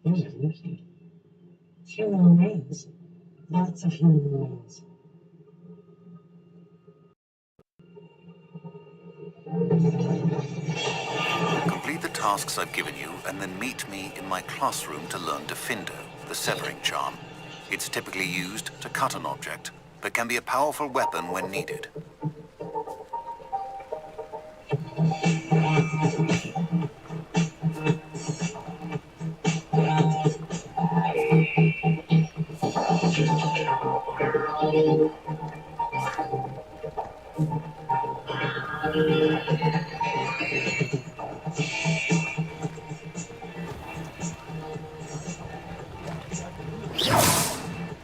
Those are nifty. Human remains. Lots of human remains. Complete the tasks I've given you and then meet me in my classroom to learn Defindo, the severing charm. It's typically used to cut an object, but can be a powerful weapon when needed.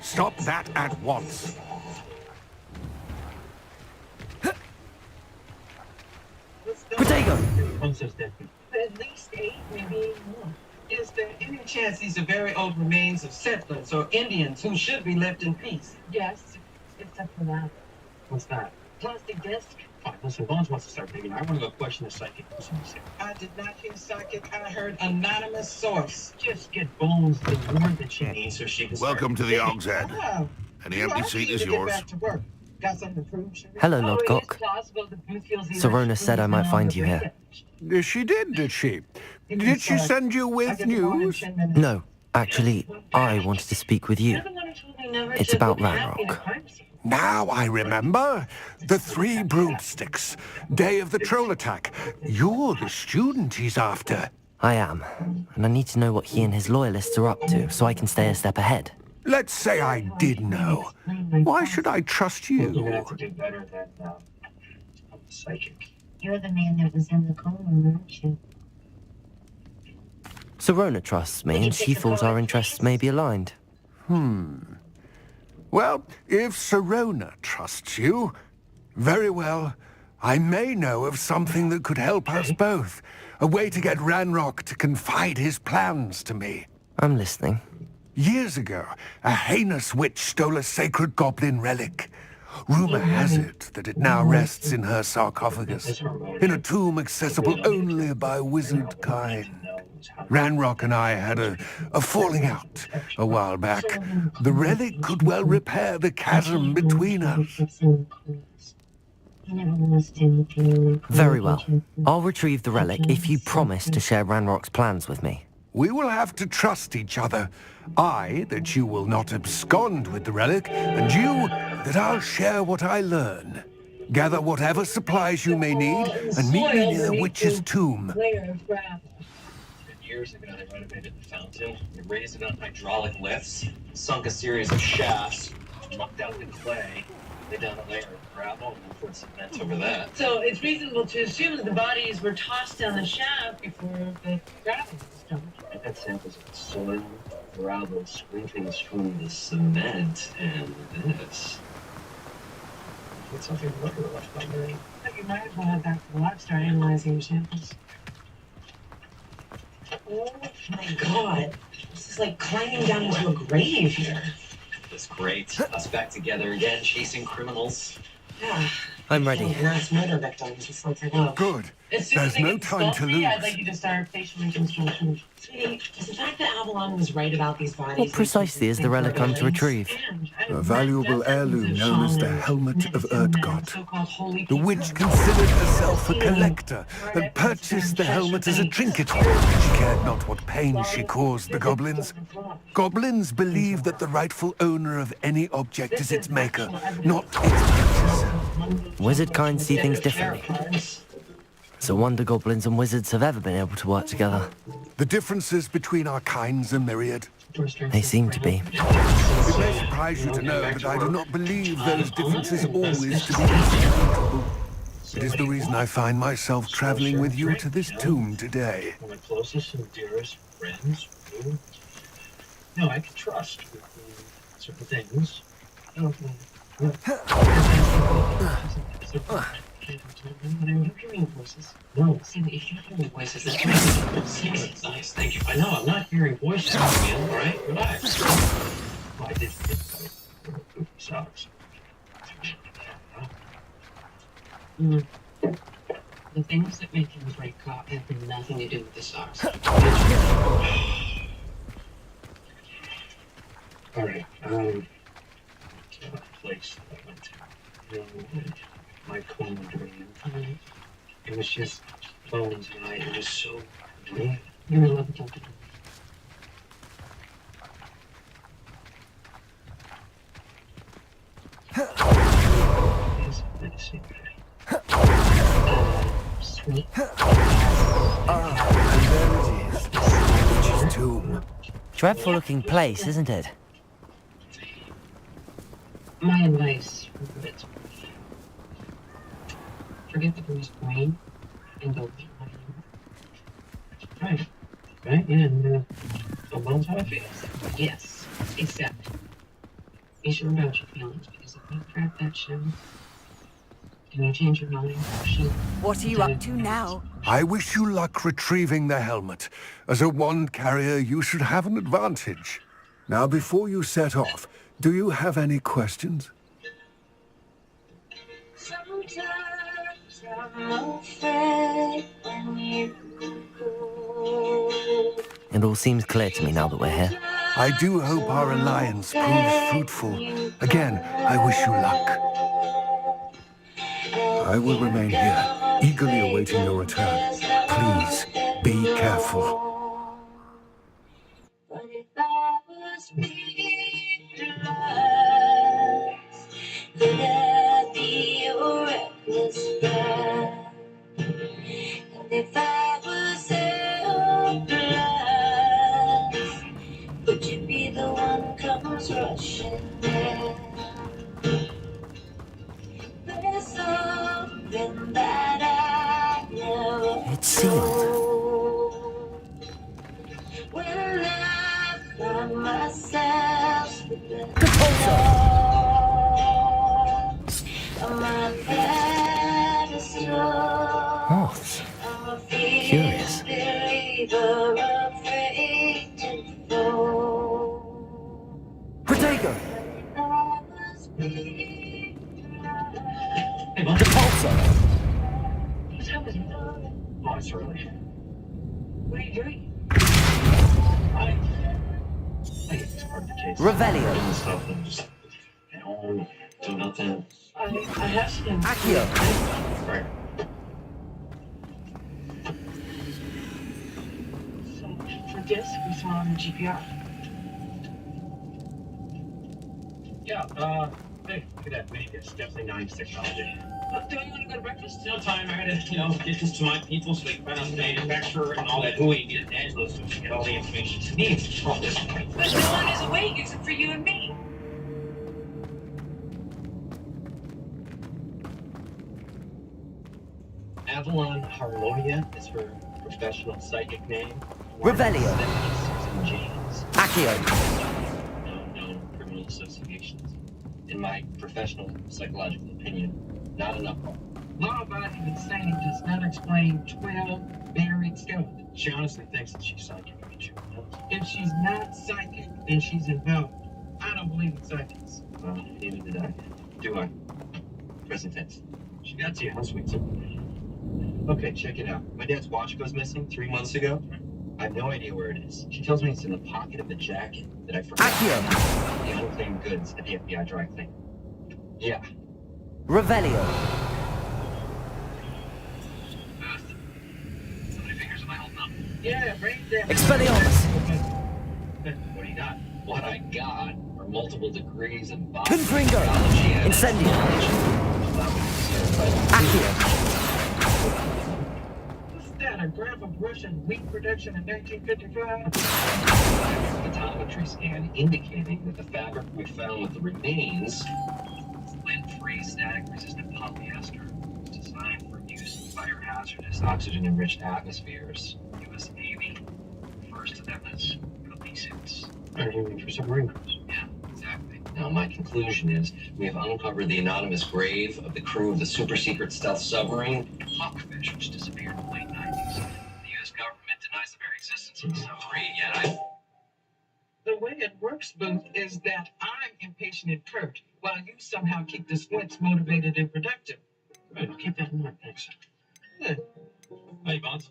Stop that at once. Potato! At least 8, maybe more. Is there any chance these are very old remains of settlers or Indians who should be left in peace? Yes, except for that. What's that? Plastic disc. Fine, listen, Bones wants to start digging. I want to go question the psychic. I did not hear psychic. I heard anonymous source. Just get Bones the word that she needs so she can start. Welcome to the Og's Head. Wow. And the empty seat is yours. Back to work. Got something to prove, Sugar? Hello, Lodgok. Sorona said I might find you here. She did she? Did she send you with news? No, actually, I wanted to speak with you. It's about Ranrock. Now I remember. The 3 broomsticks. Day of the troll attack. You're the student he's after. I am, and I need to know what he and his loyalists are up to so I can stay a step ahead. Let's say I did know. Why should I trust You you? have to do better than psychic. You're the man that was in the coma, aren't you? Sorona trusts me, and she thought our interests may be aligned. Well, if Sorona trusts you, very well. I may know of something that could help us both. A way to get Ranrock to confide his plans to me. I'm listening. Years ago, a heinous witch stole a sacred goblin relic. Rumor has it that it now rests in her sarcophagus, in a tomb accessible only by wizard kind. Ranrock and I had a falling out a while back. The relic could well repair the chasm between us. Very well. I'll retrieve the relic if you promise to share Ranrock's plans with me. We will have to trust each other. I, that you will not abscond with the relic, and you, that I'll share what I learn. Gather whatever supplies you may need, and meet me near the witch's tomb. Years ago, they renovated the fountain. They raised it on hydraulic lifts, sunk a series of shafts, mucked out the clay, laid down a layer of gravel, and poured cement over that. So it's reasonable to assume that the bodies were tossed down the shaft before the gravel was dumped. I had samples of soil, gravel, scrapings from the cement, and this. It's something to look at left behind. But you might as well head back to the lab, start analyzing your samples. Oh my god. This is like climbing down into a grave here. That's great. Us back together again, chasing criminals. Yeah. I'm ready. Mass murder victims. It's like, oh. Good. As soon as There's they no get time to stealthy, I'd lose. like you to start facial reconstruction. Sweetie, is the fact that Avalon was right about these bodies... What precisely is the relic I'm to retrieve? A valuable heirloom known as the Helmet of Erdgott. The witch considered herself a collector and purchased the helmet as a trinket. She cared not what pain she caused the goblins. Goblins believe that the rightful owner of any object is its maker, not its purchaser. Wizard kind see things differently. So wonder goblins and wizards have ever been able to work together. The differences between our kinds are myriad. They seem to be. It may surprise you to know that I do not believe those differences always to be insurmountable. It is the reason I find myself traveling with you to this tomb today. One of my closest and dearest friends. You. No, I can trust with certain things. I'm hearing voices. No. See, if you're hearing voices, that's right. Nice, thank you. I know, I'm not hearing voices coming in, all right? Relax. Well, I did get socks. The things that make him break up have nothing to do with the socks. All right. Place that I went to. You know, my coma dream. It was just bones, and it was so real. You were loving Dr. His legacy. Sweet. And there it is, the witch's tomb. Dreadful looking place, isn't it? My advice for it. Forget the bruised brain and go with your mind. Right. Right? Yeah, and the bones how it feels. Yes, except be sure about your feelings because if you crack that shell and you change your mind, she'll. What are you up to now? I wish you luck retrieving the helmet. As a wand carrier, you should have an advantage. Now, before you set off, do you have any questions? Sometimes I'm afraid when you go. It all seems clear to me now that we're here. I do hope our alliance proves fruitful. Again, I wish you luck. I will remain here, eagerly awaiting your return. Please, be careful. But if I was realized that I'd be a reckless guy, and if I was helpless, would you be the one comes rushing in? There's something that I never It's sealed. when I find myself slipping on my pedestal. Moths. I'm a Curious. believer, afraid to fall. Protego! I must be Hey, Mom. What's happening? Oh, it's early. What are you doing? I it's part of the case. Revelio. And stuff and just at home, do nothing. I have some. Accio. Right. For this, we saw on the GPR. Yeah, hey, look at that mini disc. Definitely 90s technology. Don't you want to go to breakfast? No time. I had to, get this to my people so they can find out the manufacturer and all that hooey and get it to Angelo so we can get all the information she needs from this point. But no one is awake except for you and me. Avalon Harmonia is her professional psychic name. Revelio. Susan James. Accio. No criminal associations. In my professional psychological opinion, not enough. Law-abiding insanity does not explain 12 buried skeletons. She honestly thinks that she's psychic. If she's not psychic, then she's involved. I don't believe in psychics. Well, neither did I. Do I? Present tense. She got to you. How sweet. Okay, check it out. My dad's watch goes missing 3 months ago. I have no idea where it is. She tells me it's in the pocket of the jacket that I forgot. Accio. The unclaimed goods at the FBI dry clean. Yeah. Revelio. How many fingers am I holding up? Yeah, brain damage. Expelliarmus. What do you got? What I got are multiple degrees of body Confringo. psychology and Incendio. Accio. What's that, a graph of Russian wheat production in 1955? Photometry scan indicating that the fabric we found with the remains is lint-free, static-resistant polyester. It's designed for use in fire-hazardous, oxygen-enriched atmospheres. U.S. Navy. First of them is police suits. Are you mean for submarine crews? Yeah, exactly. Now, my conclusion is we have uncovered the anonymous grave of the crew of the super-secret stealth submarine Hawkfish, which disappeared in the late 90s. The U.S. government denies the very existence of the submarine, yet The way it works, Booth, is that I'm impatient and curt, while you somehow keep the squints motivated and productive. Right, I'll keep that in mind. Thanks. Good. Hey, Bonds.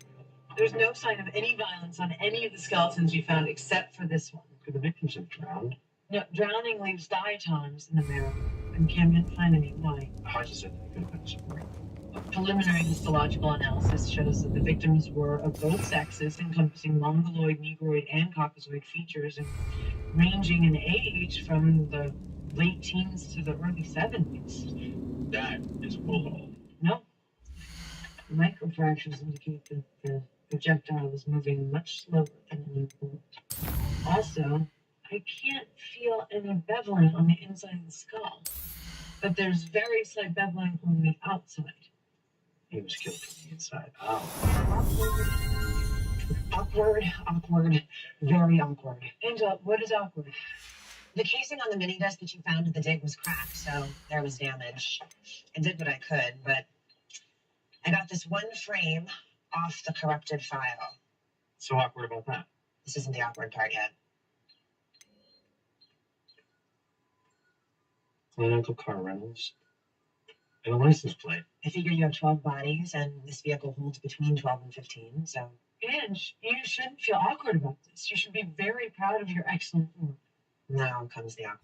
There's no sign of any violence on any of the skeletons we found except for this one. Could the victims have drowned? No, drowning leaves diatoms in the marrow, and Cam didn't find any. Why? How'd you say that? Could have been a story. A preliminary histological analysis shows that the victims were of both sexes, encompassing mongoloid, negroid, and caucasoid features, and ranging in age from the late teens to the early 70s. That is bull. No. Microfractures indicate that the projectile was moving much slower than any bullet. Also, I can't feel any beveling on the inside of the skull, but there's very slight beveling on the outside. He was killed from the inside out. Awkward, very awkward. Angela, what is awkward? The casing on the mini disc that you found at the dig was cracked, so there was damage. I did what I could, but I got this one frame off the corrupted file. So awkward about that. This isn't the awkward part yet. Rental car rentals. And a license plate. I figure you have 12 bodies, and this vehicle holds between 12 and 15, so... And you shouldn't feel awkward about this. You should be very proud of your excellent work. Now comes the awkward.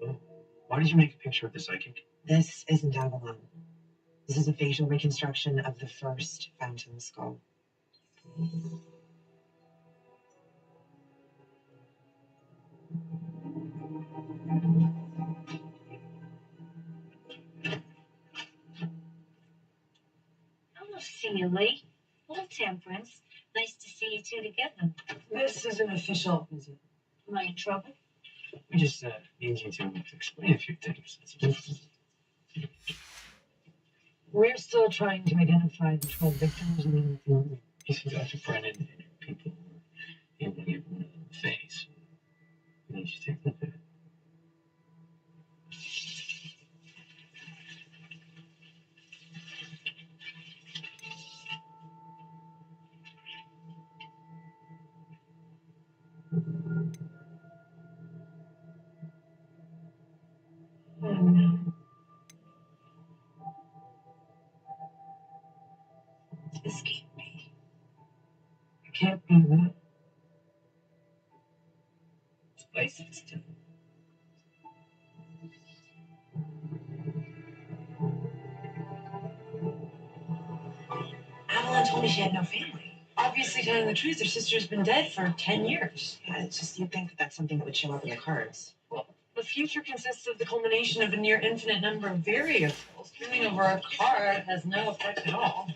Oh. Why did you make a picture of the psychic? This isn't Avalon. This is a facial reconstruction of the first Phantom Skull. Hello, Sealy. Hello, Temperance. Nice to see you two together. This is an official visit. Am I in trouble? We just need you to explain a few things. We're still trying to identify the 12 victims in the film. You see Dr. Brennan and people in the face. You need to take a look at it. Oh no. This can't be. It can't be that. This place is still. Avalon told me she had no family. Obviously, telling the truth, her sister's been dead for 10 years. Yeah, it's just you'd think that that's something that would show up in the cards. Well, the future consists of the culmination of a near infinite number of variables. Turning over a card has no effect at all.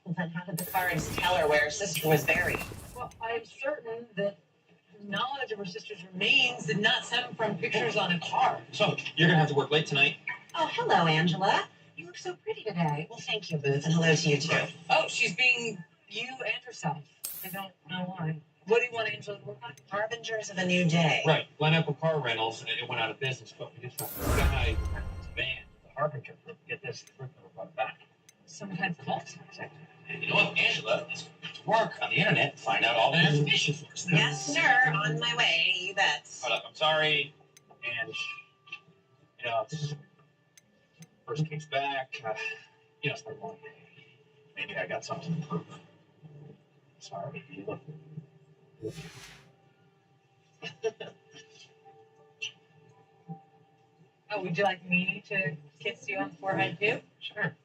Well, then how did the cards tell her where her sister was buried? Well, I'm certain that knowledge of her sister's remains did not stem from pictures on a card. So, you're gonna have to work late tonight? Oh, hello, Angela. You look so pretty today. Well, thank you, Booth, and hello to you, too. Oh, she's being you and herself. I don't know why. What do you want Angela to work on? Harbingers of a new day. Right. Pineapple Car Rentals, and it went out of business, but we just have to guy van, the Harbinger Group, get this group brought back. Some kind of cult. And you know what, Angela is going to work on the internet and find out all that information for us. Yes, sir. On my way. You bet. Hold up, I'm sorry. And, you know, this is first case back. You know, it's been a long day. Maybe I got something to prove. Sorry, you look. Oh, would you like me to kiss you on the forehead too? Sure.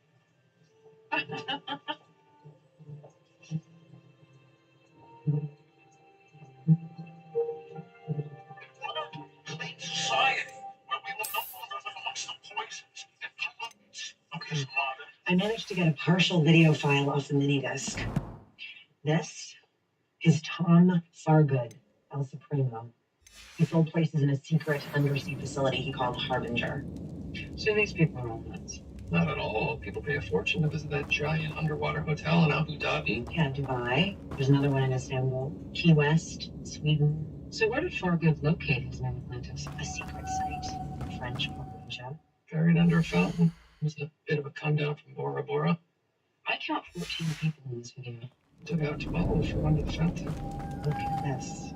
I managed to get a partial video file off the mini disc. This is Tom Fargood, El Supremo. He sold places in a secret undersea facility he called Harbinger. So these people are all nuts. Not at all. People pay a fortune to visit that giant underwater hotel in Abu Dhabi. Yeah, Dubai. There's another one in Istanbul. Key West, Sweden. So where did Fargood locate his new Atlantis? A secret site. French Polynesia. Buried under a fountain. Just a bit of a come down from Bora Bora. I count 14 people in this video. Took out 12 from under the fountain. Look at this.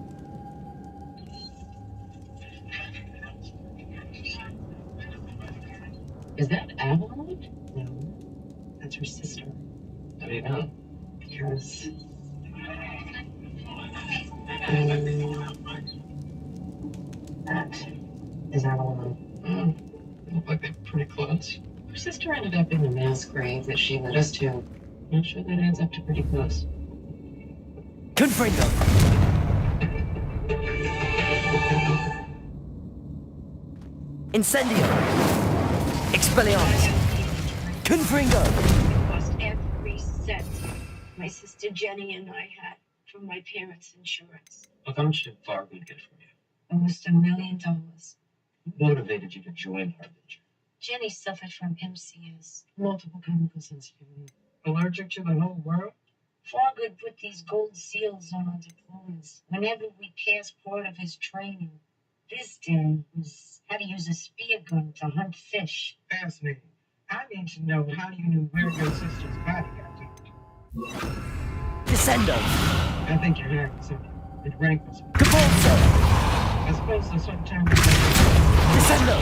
Is that Avalon? No, that's her sister. How do you know? because that is Avalon. They look like they're pretty close. Her sister ended up in a mass grave that she led us to. I'm sure that adds up to pretty close. Confringo! Incendio! Expelliarmus! Confringo! Lost every cent my sister Jenny and I had from my parents' insurance. How much did Fargood get from you? Almost $1 million. What motivated you to join Harbinger? Jenny suffered from MCS. Multiple chemical sensitivity. Allergic to the whole world? Fargood put these gold seals on our diplomas whenever we passed part of his training. This day was how to use a spear gun to hunt fish. Fascinating. I need to know how you knew where your sister's body got to. Descendo! I think you're hearing something. It rankles. Capulso! I suppose there's some time Descendo!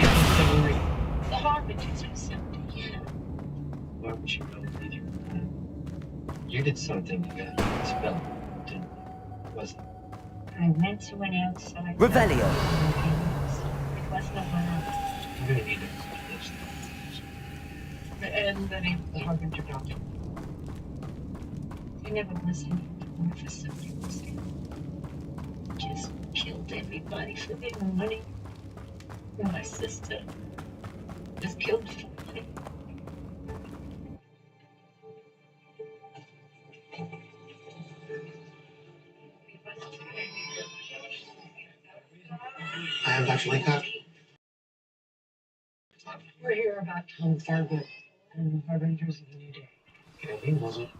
The Harbingers were something, yeah. Why would you know that you were mad? You did something you got expelled, didn't you? Wasn't it? I went to an outside. Revelio! It was no one else. I'm gonna need to list and the name of the Harbinger doctor. I never listened to him for something was there. Just killed everybody for their money. And my sister was killed for money. I am Dr. Laycock. We're here about Tom Fargood and the Harbingers of the New Day. Okay, he wasn't.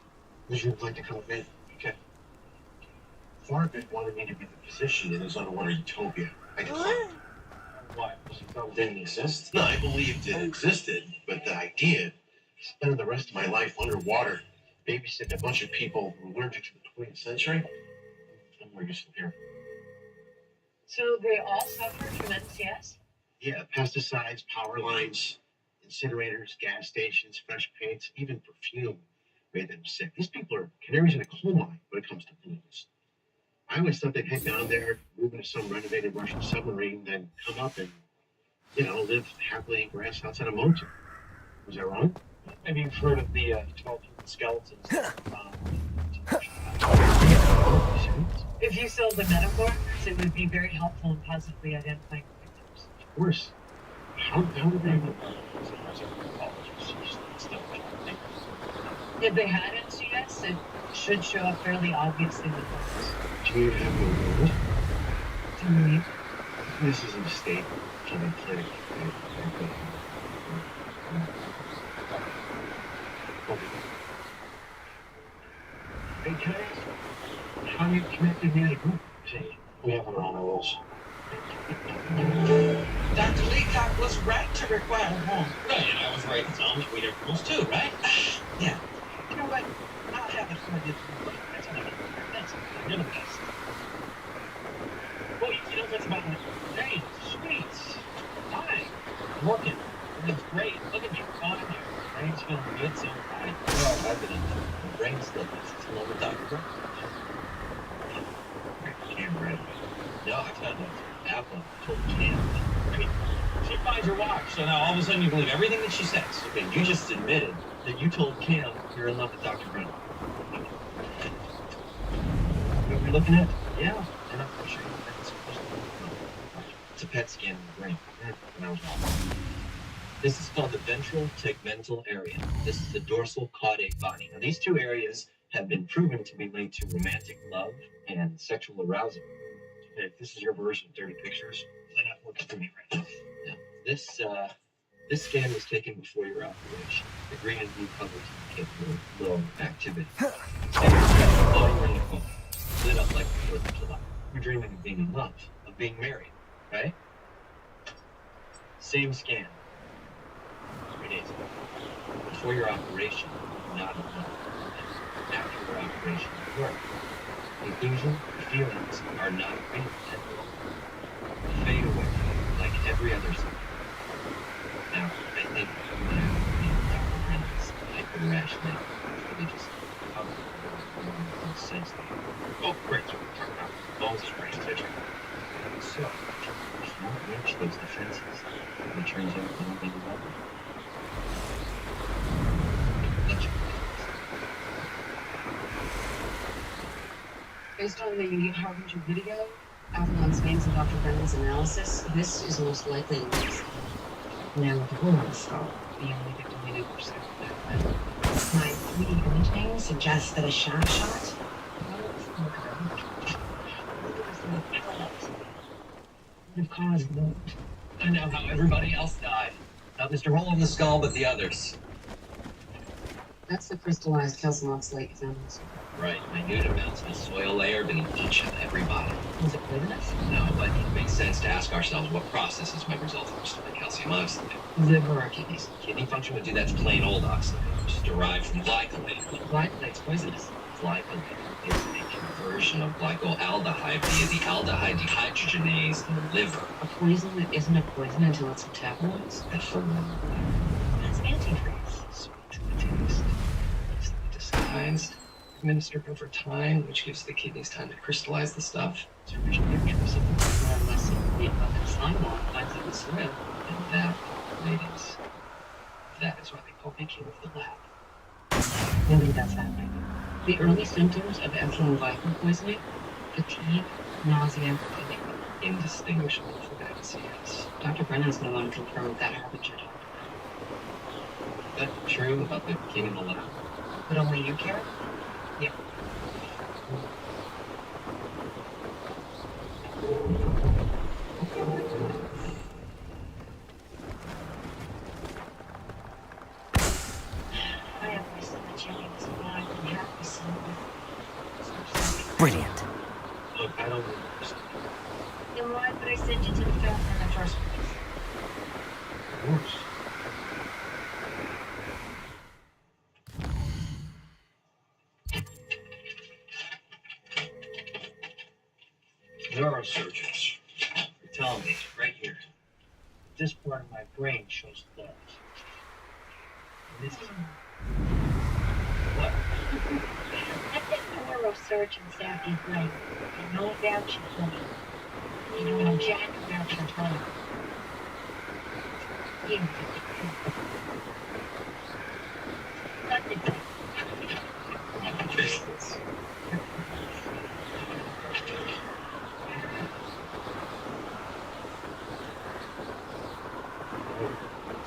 Would you like to come with me? Okay. Fargood wanted me to be the physician in his underwater utopia. I declined. Why? Because you thought it didn't exist? No, I believed it existed, but the idea of spending the rest of my life underwater, babysitting a bunch of people who were allergic to the 20th century, I'm more useful here. So they all suffered from MCS? Yeah, pesticides, power lines, incinerators, gas stations, fresh paints, even perfume made them sick. These people are canaries in a coal mine when it comes to pollutants. I always thought they'd head down there, move into some renovated Russian submarine, then come up and, live happily in grass outside a motel. Was I wrong? Maybe you've heard of the 12 human skeletons. If you sold the metaphor, it would be very helpful in positively identifying victims. Of course. How would they know? If they had MCS, it should show up fairly obviously in the photos. Do you have the word? Do you need? This is a mistake. Can I click? Hey, can I ask how you connected me to the group? See, we have our own rules. Dr. Leacock was right to require a home. Right, and I was right to tell him we have rules too, right? Yeah. You know what? I'll have it for you. That's enough. That's enough. You're the best. Well, you know what's about it? Hey, sweet. Hi. I'm working. Everything's great. Look at me. Fine. My brain's feeling good, so fine. Well, I've been in the brain still. It's a little doctor. Can't read. No, I found out Apple told Cam. Great. She finds your watch, so now all of a sudden you believe everything that she says. Okay, you just admitted that you told Cam you're in love with Dr. Brennan. What we're looking at? Yeah, and I'm sure it's a PET scan of the brain. And I was wrong. This is called the ventral tegmental area. This is the dorsal caudate body. Now, these two areas have been proven to be linked to romantic love and sexual arousal. Okay, if this is your version of dirty pictures, they're not working for me right now. Yeah. This scan was taken before your operation. The green and blue colors indicate low activity. And all you were in the phone, lit up like the 4th of July. You're dreaming of being in love, of being married, right? Same scan. 3 days ago. Before your operation, not in love. After your operation, you were. Conclusion, the feelings are not real anymore. Fade away, like every other symptom. Now, I think you have Dr. Brennan's hyper-rationality, really just Based on the Harbinger video, Avalon's names and Dr. Brennan's analysis, this is most likely the case. Now with the hole in the skull, the only victim we knew for my 3D imaging suggests that a shaft shot would have caused the... I know how everybody else died. Not Mr. Hole in the Skull, but the others. That's the crystallized calcium slate found in the soil. Right, minute amounts of the soil layer beneath each and every body. Was it poisonous? No, but it makes sense to ask ourselves what processes might result from crystalline calcium oxalate. Liver or kidneys? Kidney function would do that's plain old oxalate, which is derived from glycolate. Glycolate's poisonous. Glycolate is a conversion of glycoaldehyde via the aldehyde dehydrogenase in the liver. A poison that isn't a poison until it's metabolized? That's antifreeze. Sweet to the taste. It's disguised. Administered over time, which gives the kidneys time to crystallize the stuff. It's originally a of something more or less the abundant slime ball finds in the soil. And that, ladies, that is why they call me king of the lab. Maybe that's happening. The early symptoms of ethylene glycol poisoning, fatigue, nausea, and Indistinguishable from MCS. Dr. Brennan's going to want to confirm with that Harbinger doctor. Is that true about the king of the lab? But only you care? Yeah. I have my son James alive and happy son. Brilliant. Look, I don't understand. Then why would I send you to the film in the first place? Worse. Neurosurgeons are telling me right here, this part of my brain shows thought. And this is what? Let the neurosurgeons have your brain. I know about you, honey. You know jack about your brain. You nothing. Business.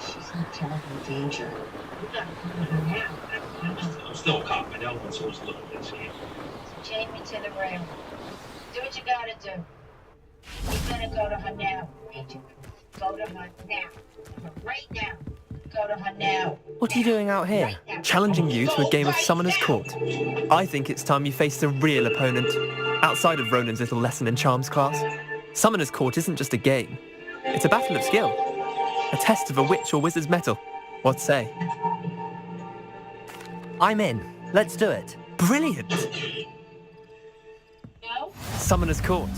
She's in terrible danger. You gotta come with her now. I'm still a cop. I know I'm supposed to look at this game. So chain me to the rail. Do what you gotta do. You're gonna go to her now, Agent. Go to her now. Right now. Go to her now. What are you doing out here? Challenging you to a game of Summoner's Court. I think it's time you faced a real opponent, outside of Ronan's little lesson in charms class. Summoner's Court isn't just a game. It's a battle of skill. A test of a witch or wizard's mettle. What say? I'm in. Let's do it. Brilliant! No? Summoner's Court.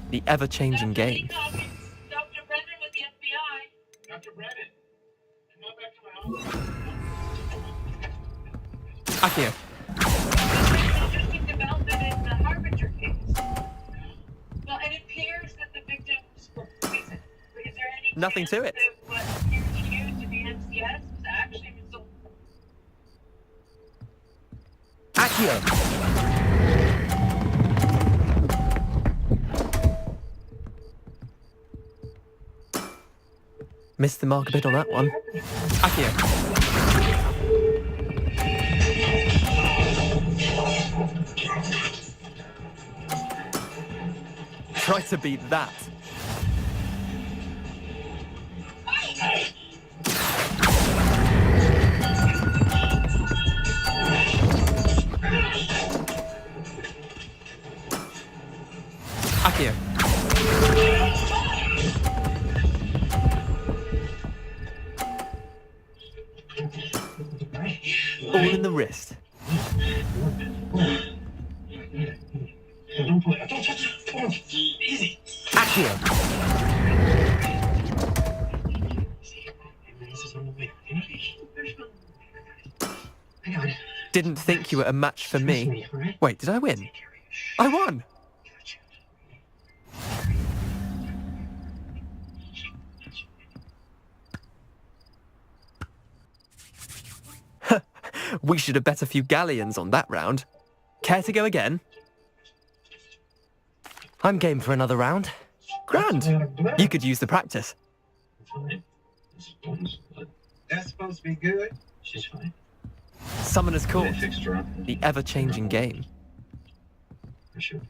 The ever-changing game. Dr. Brennan with the FBI. Dr. Brennan, come on back to my office. Akio, Interesting development in the Harbinger case. Well, it appears that the victims were poisoned. But is there any Nothing to chance it. that what appeared to you to be MCS was actually result? Akio! Missed the mark a bit on that one. Akio. Try to beat that. Akio. All in the wrist. Don't play. Don't touch it. Easy. Akio. This is on the way. I got it. Didn't think you were a match for me. Wait, did I win? I won! We should have bet a few galleons on that round. Care to go again? I'm game for another round. Grand. You could use the practice. Fine. I suppose, but That's supposed to be good. she's fine. Summoner's They Court. fixed her up. The ever-changing game. For sure.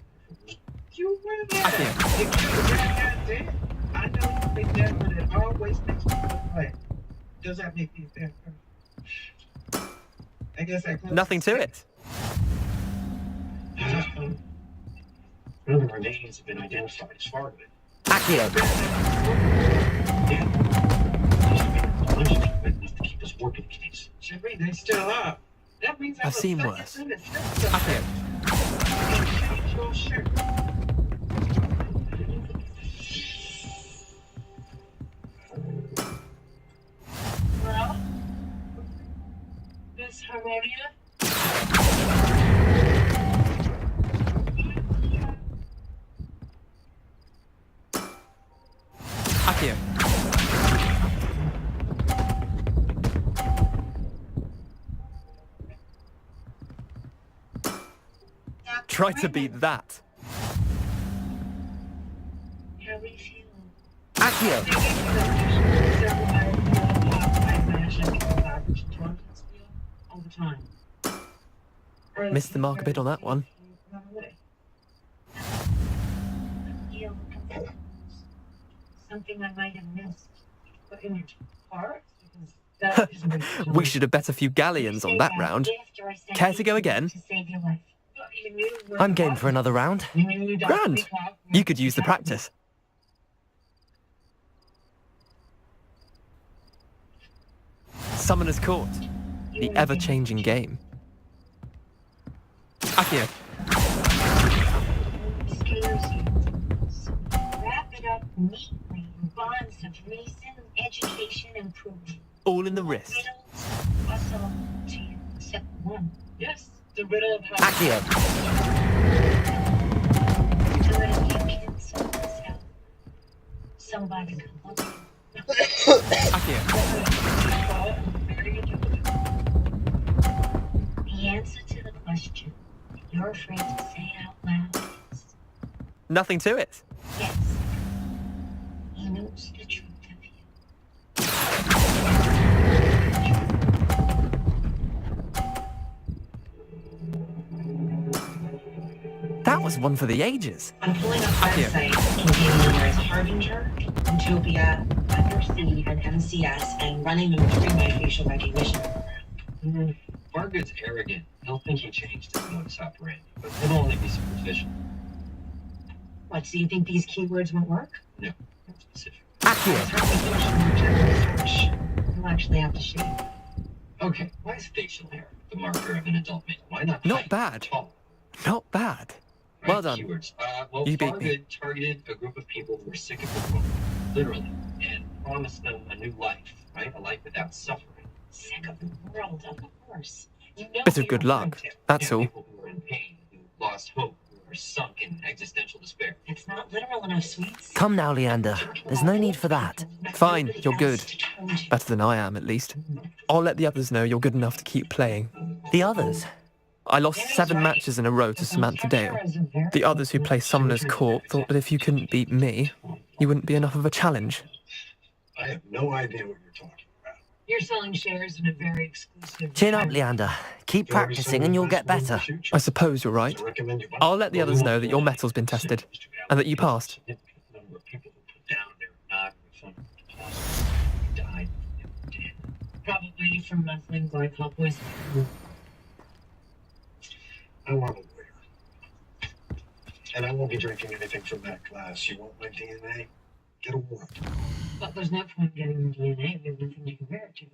You win I that. can't. You killed that goddamn. I know you think that, but it always makes me play. Does that make you feel better? I guess I close. Nothing to it. None of the remains have been identified as far as it. Accio. Yeah. Must have been a bunch of people enough to keep us working the case. Should we? They still up. That means I've seen worse. I Accio. change your shirt. Well, Miss Harmonia? Accio. Try to beat that. How are you feeling? Accio. All the time. Missed the mark a bit on that one. Yeah, something I might have missed. But in your heart, because that isn't really We should have bet a few galleons on that round. After I sent Care to go you again? To save your life. You knew where I'm it game was. for another round. You knew Dr. Grand. Peacock You could use the practice. Summoner's Court. The ever-changing game. Accio. Scares you. So wrap it up neatly in bonds of reason, education, and proof. All in the wrist. Riddles are solved to you, except one. Yes, the riddle of how Accio. Do it if you can sort this out. Somebody can help you. Accio. very intelligent. The answer to the question you're afraid to say out loud is Nothing to it. yes. He knows the truth of you. That was one for the ages. I'm pulling up Accio. websites containing the words Harbinger, Utopia, Undersea, and MCS, and running them through my facial recognition program. Fargood's arrogant. He'll think he changed his modus operandi, but it'll only be superficial. What, so you think these keywords won't work? No, not specific. Accio. It's hardly finish a more general search. You'll actually have to shave. Okay, why is facial hair the marker of an adult male? Why not Not height? bad. Tall? Not bad. Right, Well done. Keywords. Well, You beat me. Fargood targeted a group of people who were sick of the world, literally, and promised them a new life, right? A life without suffering. Sick of the world, of course. You know Bit of you're good luck. right. That's Yeah, all. People who were in pain, who lost hope, who were sunk in existential despair. It's not literal enough, sweets. Come now, Leander. There's no need for that. Fine, you're good. To turn to. Better than I am, at least. I'll let the others know you're good enough to keep playing. The others. I lost 7 matches in a row to Samantha Dale. The others who play Summoner's Court thought that if you couldn't beat me, you wouldn't be enough of a challenge. I have no idea what you're talking about. You're selling shares in a very exclusive. Chin up, Leander. Keep practicing and you'll get better. I suppose you're right. I'll let the others know that your metal's been tested, and that you passed. Number of people who put down their non-refundable deposits died and dead. Probably from methylene glycol poisoning. I want a lawyer. And I won't be drinking anything from that glass. You want my DNA? Get a warrant. But there's no point getting the DNA. There's nothing to compare it to.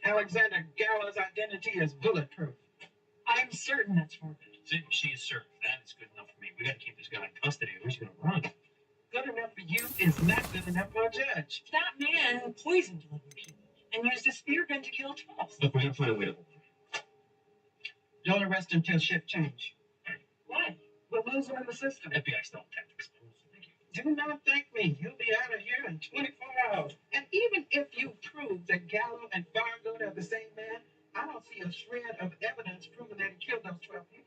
Alexander Gallo's identity is bulletproof. I'm certain that's for it. See, she is certain. That is good enough for me. We got to keep this guy in custody or he's going to run. Good enough for you is not good enough for a judge. That man poisoned 11 people and used a spear gun to kill 12. Look, we're going to find a way to hold him. Don't arrest him till shift change. Why? We'll lose him in the system. FBI stealth tactics. Thank you. Do not thank me. You'll be out of here in 24 hours. And even if you prove that Gallo and Fargo are the same man, I don't see a shred of evidence proving that he killed those 12 people.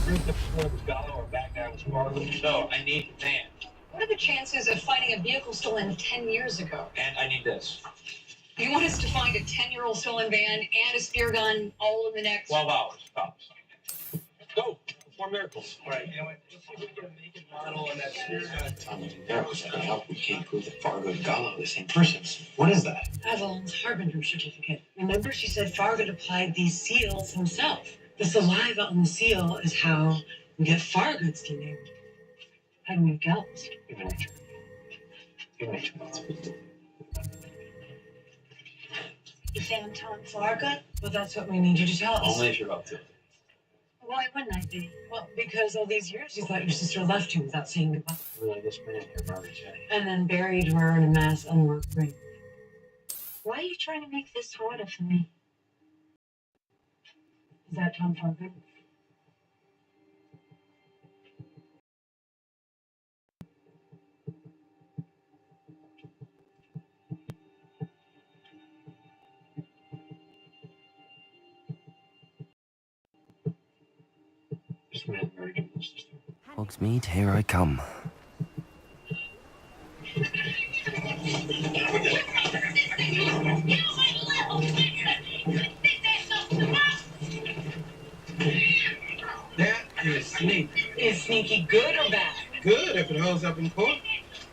Proof that the was Gallo or bad guy was Fargo. So I need the van. What are the chances of finding a vehicle stolen 10 years ago? And I need this. You want us to find a 10-year-old stolen van and a spear gun all in the next 12 hours. Tops. Go. 4 miracles. All right, you know what? Let's see if we can get a make and model on that spear gun. Tommy, miracles that help. We can't prove that Fargo and Gallo are the same persons. What is that? Avalon's Harbinger certificate. Remember, she said Fargo applied these seals himself. The saliva on the seal is how we get Fargo's DNA. How do we get Gallo's? Human nature. Human nature. You found Tom Fargo? Well, that's what we need you to tell us. Only if you're up to it. Why wouldn't I be? Well, because all these years you thought your sister left you without saying goodbye. Really, this man here, Barbie J. And then buried her in a mass unmarked grave. Why are you trying to make this harder for me? Is that Tom Fargo? This man very good, sister. Hogsmeade, here I come. That is sneaky. Is sneaky good or bad? Good if it holds up in court.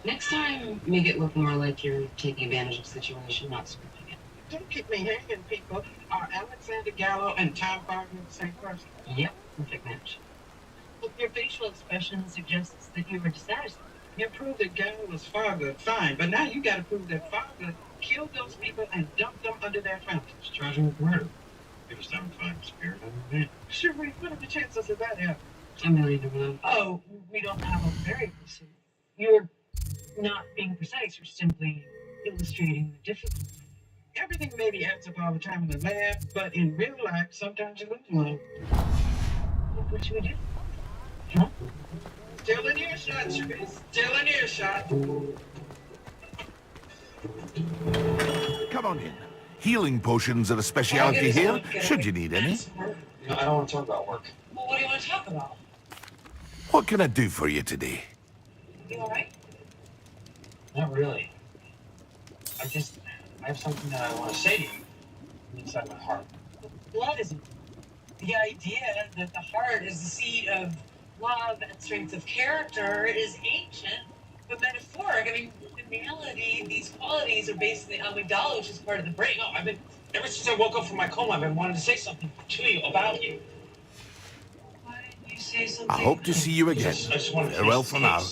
Next time, make it look more like you're taking advantage of the situation, not scripting it. Don't keep me hanging, people. Are Alexander Gallo and Tom Fargo the same person? Yep, perfect match. Your facial expression suggests that you were dissatisfied. You proved that Gallo was Fargo, fine, but now you gotta prove that Fargo killed those people and dumped them under their fountains. Charge him with murder. Maybe it's time to find the spirit of the man. Sure, what are the chances of that happening? $1 million. Oh, we don't have a variables here. You're not being precise, you're simply illustrating the difficulty. Everything maybe adds up all the time in the lab, but in real life, sometimes you lose one. What should we do? Huh? Still in earshot, Sharice. Still in earshot. Come on in. Healing potions are a specialty here, should you need any. No, I don't want to talk about work. Well, what do you want to talk about? What can I do for you today? You alright? Not really. I have something that I want to say to you inside my heart. Blood isn't. The idea that the heart is the seat of love and strength of character is ancient, but metaphoric. I mean, in reality, these qualities are based in the amygdala, which is part of the brain. No, ever since I woke up from my coma, I've been wanting to say something to you, about you. Why didn't you say something? I hope to see you again. I just want to Farewell for now.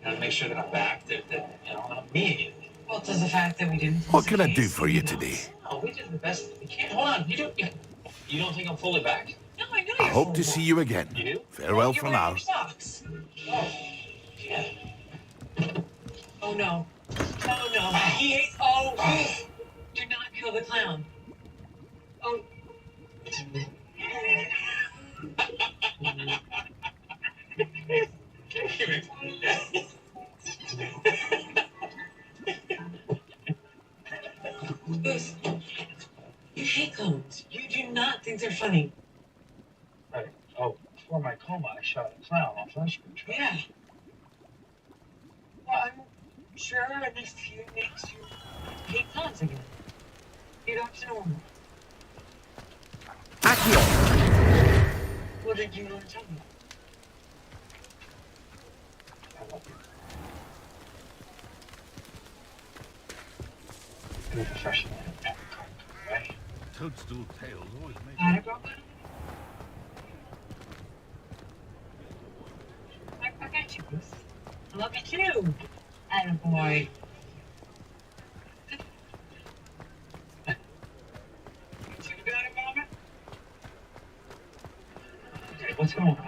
And make sure that I'm back, that I'm me again. Well, does the fact that we didn't... What can I do for you today? No, we did the best that we can. Hold on, you don't think I'm fully back? No, I know I you're hope full to of see you again. You do? Farewell You're for wearing now. your socks. Oh, yeah. Oh, no. Oh, no. He hates... Oh, do not kill the clown. Oh. Goose, you hate clowns. You do not think they're funny. Right. Oh, before my coma, I shot a clown off ice cream truck. Yeah. Well, I'm sure in a few weeks you hate clowns again. You're back to normal. Accio! What did you want to tell me? I love you. Be a professional in every part, right? Toadstool tails always make Had a problem? I got you, Goose. I love you too. Attaboy. You got it, Mama? Okay, what's going on? I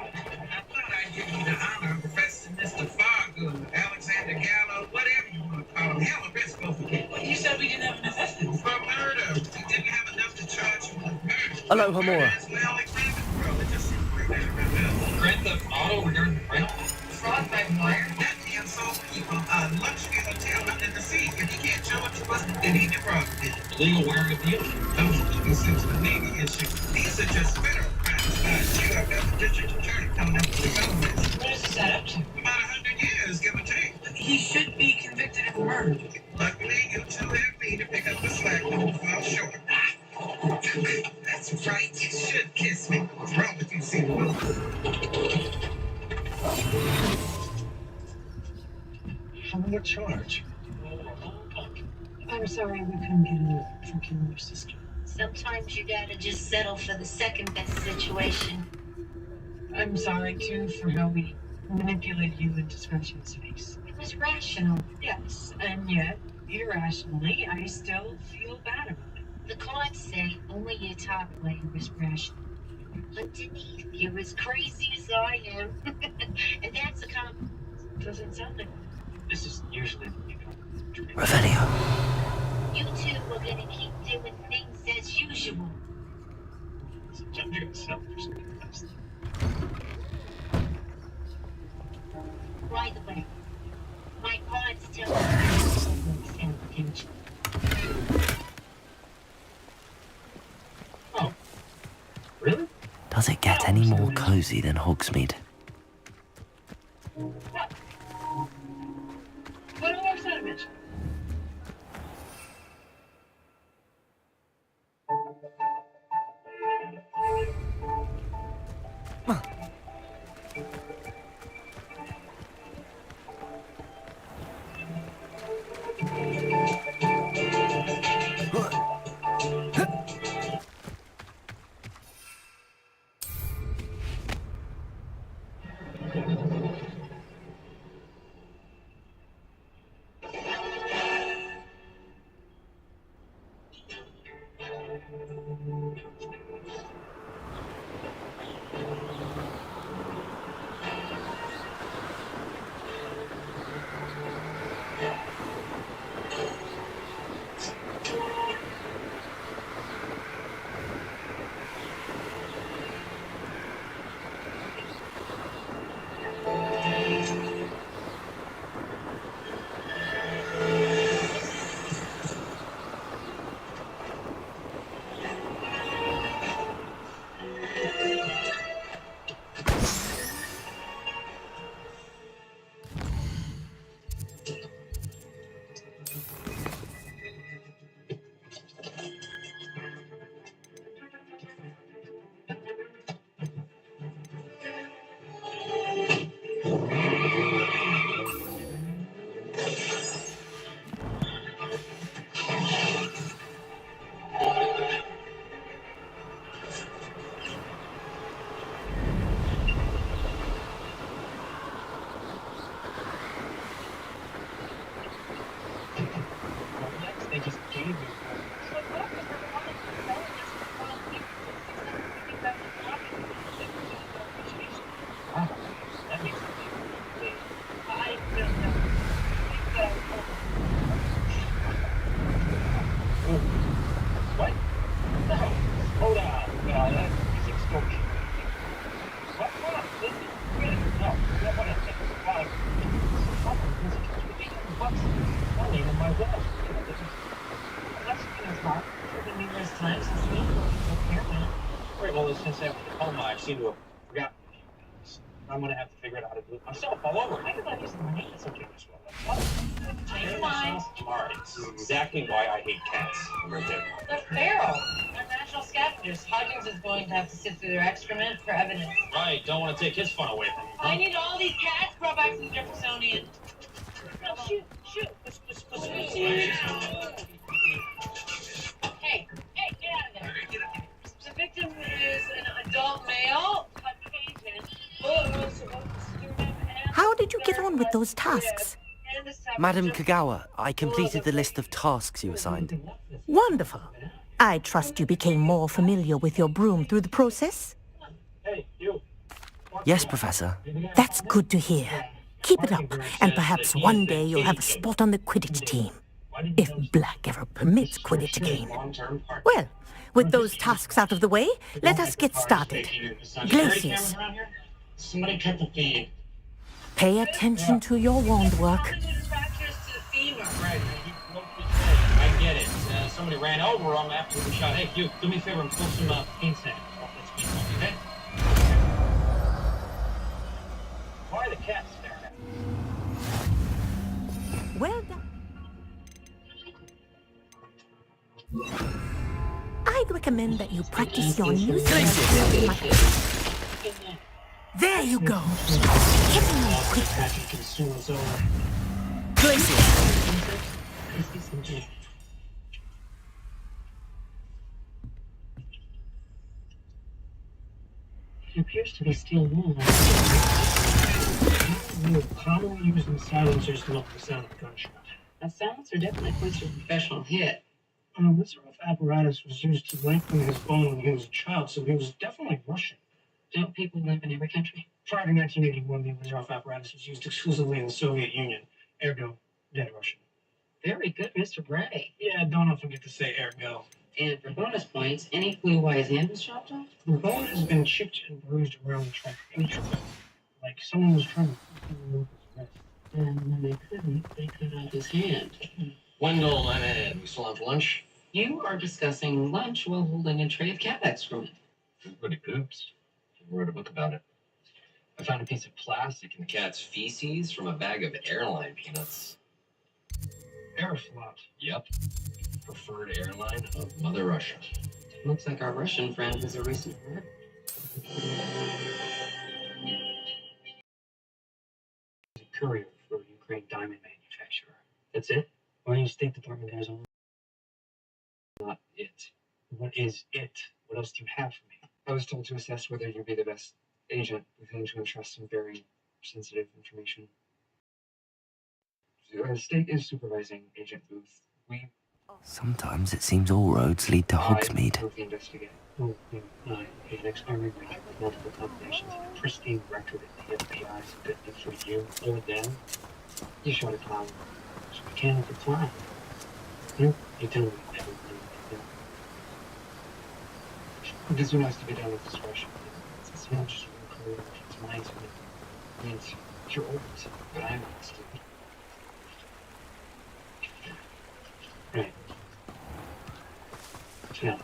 thought I'd give you the honor of Professor Mr. Fargo, Alexander Gallo, whatever you want to call him. arrest both of you. You said we didn't have enough evidence. For murder. We didn't have enough to charge you with murder. Aloha Mora. Grand Theft Auto regarding the rental? Fraud by wire. That man sold people a luxury hotel under the sea. If he can't show it to us, then he defrauded it. Legal wearing of the unit. Those are the Navy issue. These are just federal crimes. You have got the district attorney coming up with the government. What is this add up to? About 100 years, give or take. He should be convicted of murder. Luckily, you two have me to pick up the slack when you fall short. That's right. You should kiss me. What's wrong with you, Seymour? How much charge? I'm sorry we couldn't get a for killing your sister. Sometimes you gotta just settle for the second best situation. I'm sorry, too, for how we manipulated you into scratching his face. It was rational. Yes, and yet, irrationally, I still feel bad about it. The courts say only your top player was rational. Underneath, you're as crazy as I am. And that's a compliment. Doesn't sound like it. This is usually Revelio. You two are gonna keep doing things as usual. sometimes you gotta settle for something else. By the way, my cards tell me and future. Oh. Really? Does it get any more cozy than Hogsmeade? What? What more sentiment? They just gave me. Ah, that makes sense. I don't know. What? No. Hold on. No, that music's extortion. What? This is good. No, you don't want to take this product. This is $800 only in my wall. That's been a talk for numerous times since we were here. Right, well, since after the coma, I seem to have forgotten. I'm going to have to figure out how to do it myself all over. I could not use the money. It's okay, Miss Well. Change your mind. All right, this is exactly why I hate cats. Right there. They're feral. They're natural scavengers. Huggins is going to have to sift through their excrement for evidence. Right, don't want to take his fun away from him. I need all these cats brought back to the Jeffersonian. No, shoot, shoot. Hey, get out of there. The victim is an adult male, Caucasian, How did you get on with those tasks? Madam Kagawa, I completed the list of tasks you assigned. Wonderful. I trust you became more familiar with your broom through the process? Hey, you. Yes, Professor. That's good to hear. Keep it up, and perhaps one day you'll have a spot on the Quidditch team. If Black ever permits Quidditch again. Well, with those tasks out of the way, let us get started. Glacius, Somebody cut the feed. pay attention to your wand work. Right, I get it. Somebody ran over him after the shot. Hey, you, do me a favor and pull some paint sand off that speed bump, okay? Why are the cats staring at me? Well done. I'd recommend that you practice your new skills. There you go. Hitting me quickly. It appears to be steel wool. Commonly used in silencers to muffle the sound of a gunshot. A silencer definitely puts a professional hit. This rough apparatus was used to lengthen his bone when he was a child, so he was definitely Russian. Don't people live in every country? Prior to 1981, the rough apparatus was used exclusively in the Soviet Union. Ergo, dead Russian. Very good, Mr. Bray. Yeah, don't often get to say ergo. And for bonus points, any clue why his hand was chopped off? The bone has been chipped and bruised around the trunk. Like someone was trying to remove his wrist. And when they couldn't, they cut off his hand. Wendell and Ed, we still have lunch? You are discussing lunch while holding a tray of cat excrement. Everybody poops. I wrote a book about it. I found a piece of plastic in the cat's feces from a bag of airline peanuts. Aeroflot. Yep. Preferred airline of Mother Russia. Looks like our Russian friend has a recent murder. He's a courier for a Ukraine diamond manufacturer. That's it? Why do you State Department guys on? Not it. What is it? What else do you have for me? I was told to assess whether you'd be the best agent with whom to entrust some very sensitive information. The state is supervising Agent Booth. Sometimes it seems all roads lead to Hogsmeade. Agent Army with multiple combinations of a pristine record at the FBI's good for you or them. You showed a clown. So we can for clown. You tell me never really. This one has to be done with discretion. It's not just your career, it's mine to me. Means you're old, but I'm not stupid. Right. Yeah.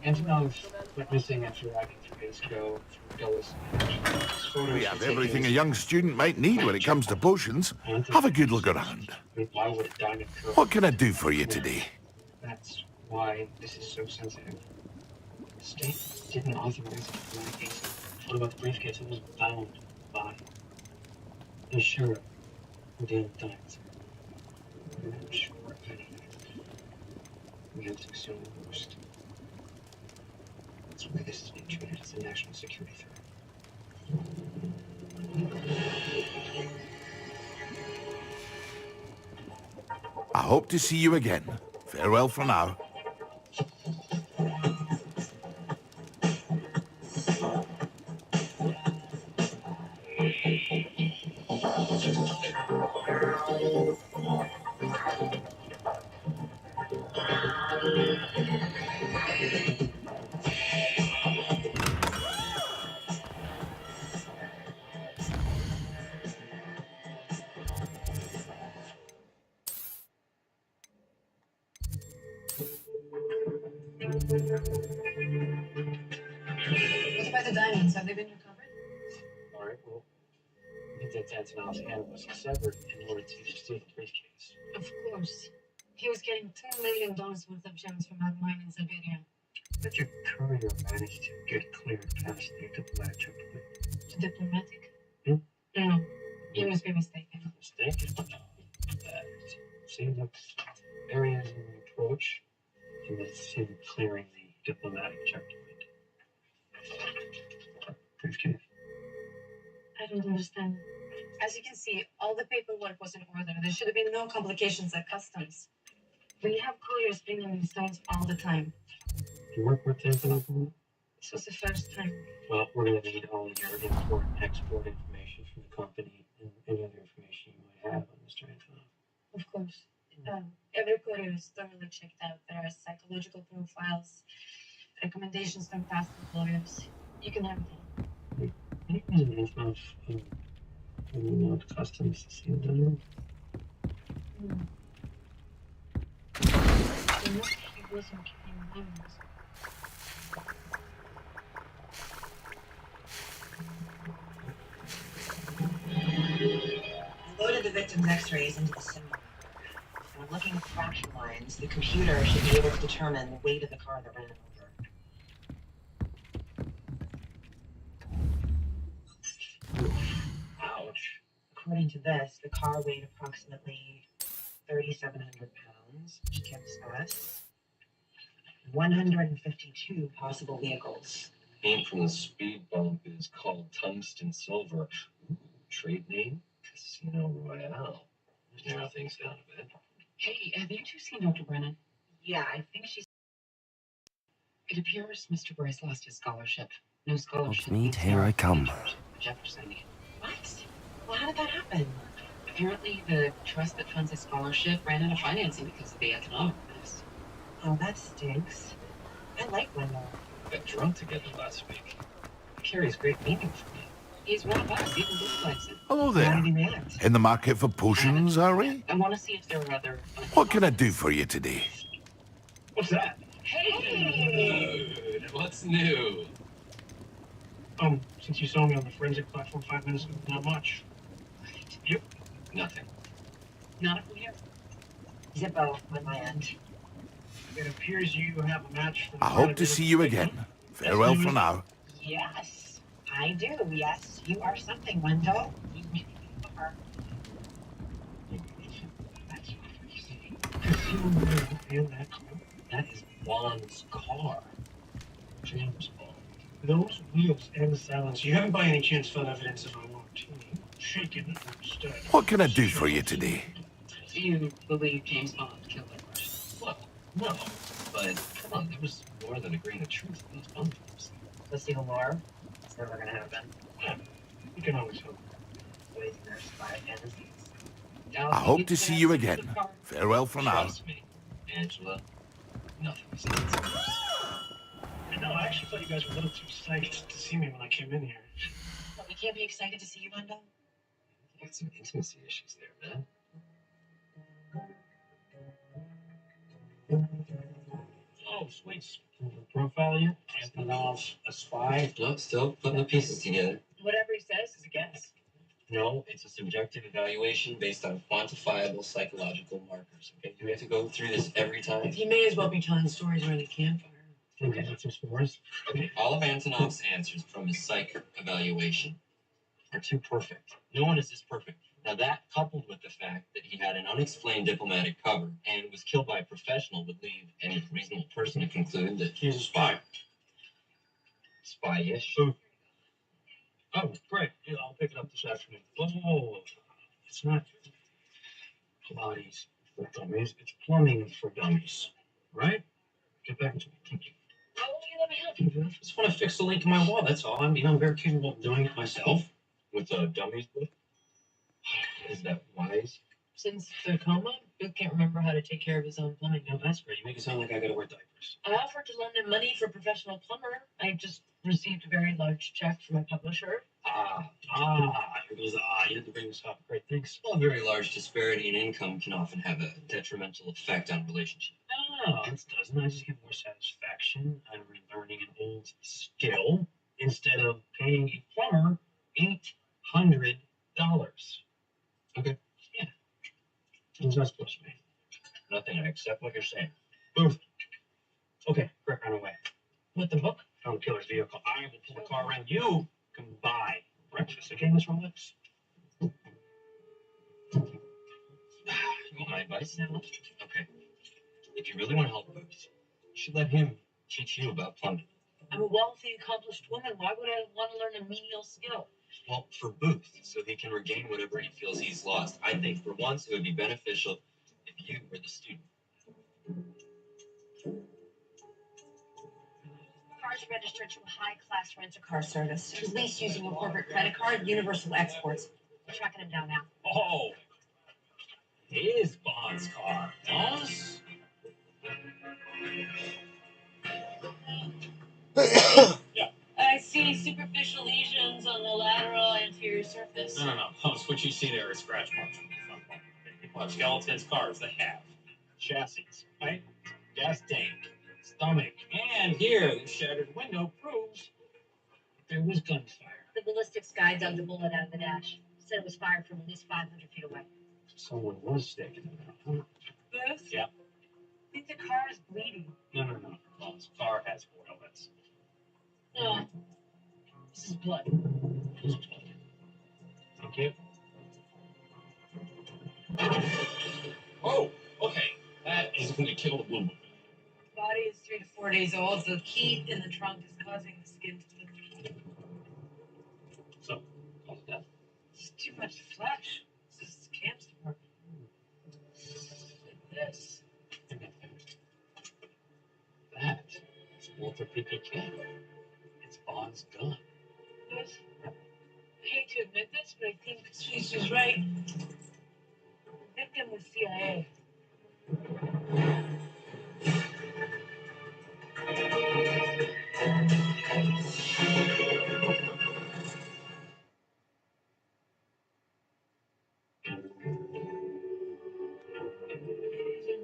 Antonov went missing after arriving 3 days ago from Dulles. We have everything a young student might need when it comes to potions. Have a good look around. Why would a diamond curl? What can I do for you today? That's why this is so sensitive. The state didn't authorize it for my case. What about the briefcase? It was bound by the sheriff who deal with diamonds. I'm not sure if anything. We have to assume the worst. That's why this is being treated as a national security threat. I hope to see you again. Farewell for now. What about the diamonds? Have they been recovered? All right, well, I think that Antonov's hand was severed in order to steal the briefcase. Of course. He was getting $2 million worth of gems from that mine in Siberia. But your courier managed to get cleared past the diplomatic checkpoint. Diplomatic? Hmm? No, you must be mistaken. Mistaken? That seemed like areas in the approach, and that's him clearing the diplomatic checkpoint. Briefcase. I don't understand. As you can see, all the paperwork was in order. There should have been no complications at customs. We have couriers bringing these stones all the time. You work with Antonov? This was the first time. Well, we're going to need all of your import and export information from the company and any other information you might have on this transaction. course. Every courier is thoroughly checked out. There are psychological profiles, recommendations from past employers. You can have it all. Not customs to see them. He wasn't keeping loans. I loaded the victim's x-rays into the simulator. And looking at the fracture lines, the computer should be able to determine the weight of the car that ran him over. Ouch. According to this, the car weighed approximately 3,700 pounds, which gives us 152 possible vehicles. Name from the speed bump is called tungsten silver. Ooh, trade name? Casino Royale. Narrow things down a bit. Hey, have you two seen Dr. Brennan? Yeah, I think she's... It appears Mr. Bryce lost his scholarship. No scholarship. Meet, here I come. Jefferson. What? Well, how did that happen? Apparently, the trust that funds his scholarship ran out of financing because of the economic mess. Oh, that stinks. I like Wendell. Got drunk together last week. Carries great meaning for me. He's one of us, even this place. Hello How there. did he react? In the market for potions, are we? I want to see if there are other... What can I do for you today? What's that? Hey! What's new? Since you saw me on the forensic platform 5 minutes ago, not much. Yep. Nothing. Not if we hear. Zippo on my end. It appears you have a match for the I hope to see you again. Farewell for now. Yes, I do. Yes, you are something, Wendell. You are. And that car. That is Juan's car. James Bond. Those wheels and the silence. You haven't by any chance found evidence of a martini shaken instead. What can I do for you today? Do you believe James Bond killed that person? Well, no. But come on, there was more than a grain of truth in those bundles. Let's see the lore. It's never gonna happen. Yeah, you can always hope. Waiting there, spy fantasies. I hope to see you again. Farewell for now. Trust me, Angela. Nothing is No, I actually thought you guys were a little too psyched to see me when I came in here. But we can't be excited to see you, Wendell. You got some intimacy issues there, man. Oh, sweet. Profile you? Antonov, a spy? No, still putting the pieces together. Whatever he says is a guess. No, it's a subjective evaluation based on quantifiable psychological markers. Okay, do we have to go through this every time? He may as well be telling stories around the campfire. Okay, that's some spores. Okay, all of Antonov's answers from his psych evaluation are too perfect. No one is this perfect. Now that, coupled with the fact that he had an unexplained diplomatic cover and was killed by a professional, would lead any reasonable person to conclude that He's a spy. spy-ish. Oh, great. Yeah, I'll pick it up this afternoon. Oh, it's not Pilates for dummies. It's plumbing for dummies. Right? Get back to me. Thank you. Oh, you let me help you. I just want to fix the leak in my wall, that's all. I mean, I'm very capable of doing it myself. With a dummies book? Is that wise? Since the coma, Bill can't remember how to take care of his own plumbing. No, that's great. You make it sound like I gotta wear diapers. I offered to lend him money for a professional plumber. I just received a very large check from a publisher. Here goes the you had to bring this up. Great, thanks. Well, a very large disparity in income can often have a detrimental effect on relationships. No, it doesn't. I just get more satisfaction. I'm relearning an old skill instead of paying a plumber $800. Okay. Yeah. What's that supposed to be? Nothing, I accept what you're saying. Booth. Okay, Greg, run away. With the book? Found the killer's vehicle. I will pull the car around. You can buy breakfast. Okay, Miss Rolex? You want my advice? No. Okay. If you really want to help Booth, you should let him teach you about plumbing. I'm a wealthy, accomplished woman. Why would I want to learn a menial skill? Well, for Booth, so he can regain whatever he feels he's lost. I think for once it would be beneficial if you were the student. Cars registered to a high-class rent-a-car service. To lease using a corporate credit card, Universal Exports. We're tracking him down now. Oh! His bond Bond's car. Boss? Yeah. I see superficial lesions on the lateral anterior surface. No. Boss, what you see there is scratch marks from the front bumper. People have skeletons, cars, they have. Chassis, right? Gas tank, stomach, and here, the shattered window proves there was gunfire. The ballistics guy dug the bullet out of the dash. Said it was fired from at least 500 feet away. Someone was staking it out. Bruce? Yeah. I think the car is bleeding. No. Boss, car has oil. That's... No. This is blood. Who's blood? Thank you. Oh, okay. That is going to kill the blue. The body is 3 to 4 days old. The heat in the trunk is causing the skin to look. So, cause of death. It's too much flesh. This is cancer. Like this. That is Walther PPK. It's Bond's gun. Yes. I hate to admit this, but I think she's right. The victim was CIA.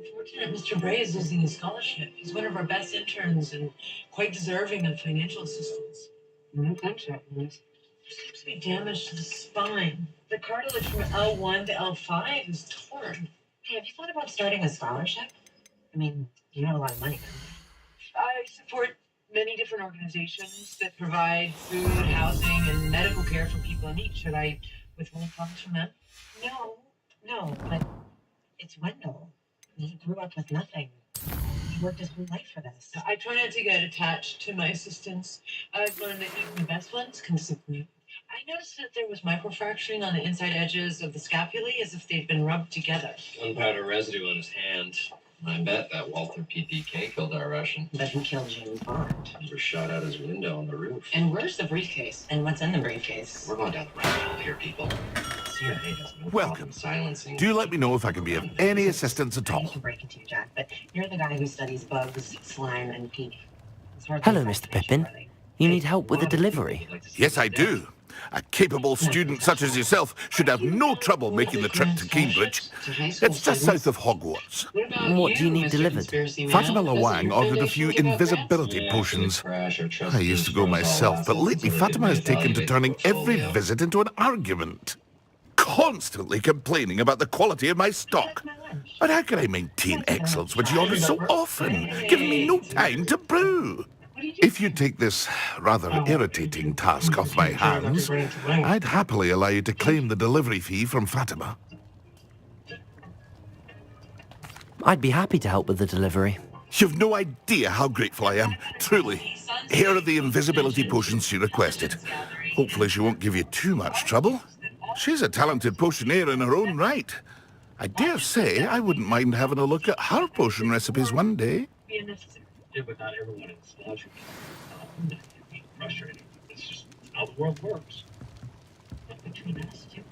Unfortunate Mr. Bray is losing his scholarship. He's one of our best interns and quite deserving of financial assistance. No thanks, that There seems to be damage to the spine. The cartilage from L1 to L5 is torn. Hey, have you thought about starting a scholarship? I mean, you have a lot of money. I support many different organizations that provide food, housing, and medical care for people in need. Should I withhold funds from them? No, but it's Wendell. He grew up with nothing. He worked his whole life for this. I try not to get attached to my assistants. I've learned that even the best ones can disappoint. I noticed that there was microfracturing on the inside edges of the scapulae as if they'd been rubbed together. Gunpowder residue on his hand. I bet that Walther PPK killed our Russian. But who killed James Bond? He was shot out his window on the roof. And where's the briefcase? And what's in the briefcase? We're going down the rabbit hole here, people. CIA has no Welcome. problem silencing. Do let me know if I can be of any assistance at I all. hate to break it to you, Jack, but you're the guy who studies bugs, slime, and pee. Hello, Mr. Pippin. You need help with a delivery? Yes, I do. A capable student such as yourself should have no trouble making the trip to Cambridge. It's just south of Hogwarts. What do you need delivered? Fatima Lawang ordered a few invisibility potions. I used to go myself, but lately Fatima has taken to turning every visit into an argument. Constantly complaining about the quality of my stock. But how can I maintain excellence when she orders so often, giving me no time to brew? If you take this rather irritating task off my hands, I'd happily allow you to claim the delivery fee from Fatima. I'd be happy to help with the delivery. You've no idea how grateful I am, truly. Here are the invisibility potions she requested. Hopefully she won't give you too much trouble. She's a talented potioneer in her own right. I dare say I wouldn't mind having a look at her potion recipes one day. Yeah, but not everyone is logical. It'd be frustrating. It's just how the world works. But between us two,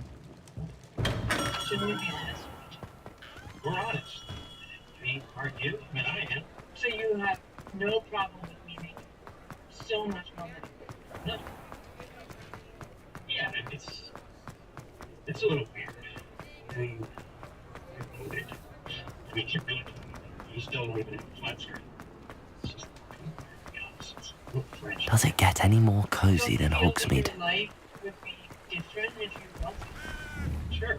shouldn't we be honest? We're honest. I mean, aren't you? I mean, I am. So you have no problem with me making so much more money? No. Yeah, it's a little weird. I mean, you're loaded. I mean, you're really, you still living in a flat screen. Does it get any more cozy than Hogsmeade? Your life would be different if you wealthy. Sure.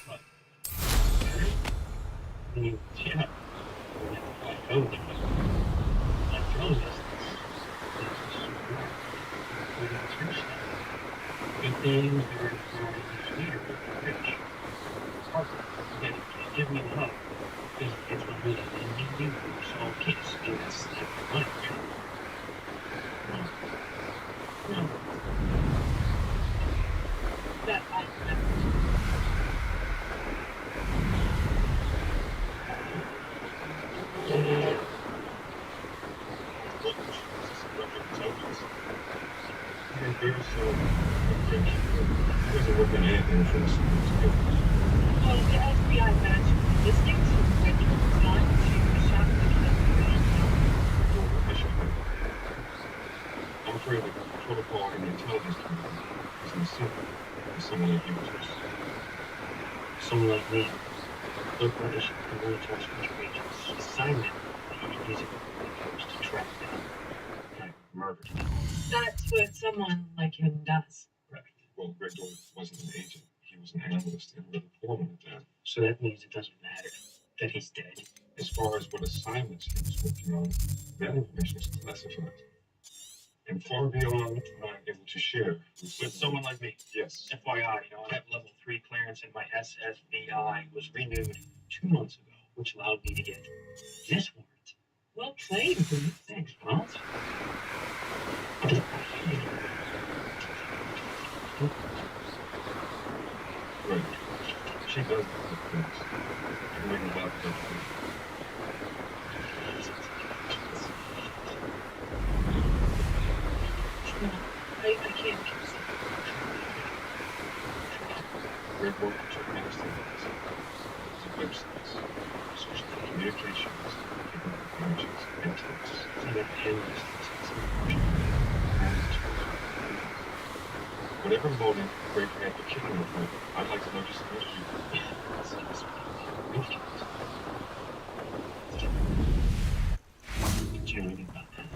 But, I mean, yeah. Like throws us. Good things, they're leader, rich. Harper, give me the hug. Because it's what really they do. So kids, and that's the money. No. That There's a working anything for this. Well, the FBI matched Look, British military special agents assignment that you can use it when it comes to track down murdered. That's what someone like him does. Right. Well, Radeon wasn't an agent. He was an analyst and really foreman at that. So that means it doesn't matter that he's dead. As far as what assignments he was working on, that information is classified. And far beyond what I'm able to share with someone like me. Yes. FYI, I have level 3 clearance and my SSBI was renewed 2 months ago, which allowed me to get this warrant. Well played, dude. Thanks, Miles. Right. She does the things. And we can walk her through. I can't keep Red Workers are nasty things. Websites, social communications, images, and texts. And then endless whatever motive Great had for killing her, I'd like to know just as much as you. Do you know anything about that?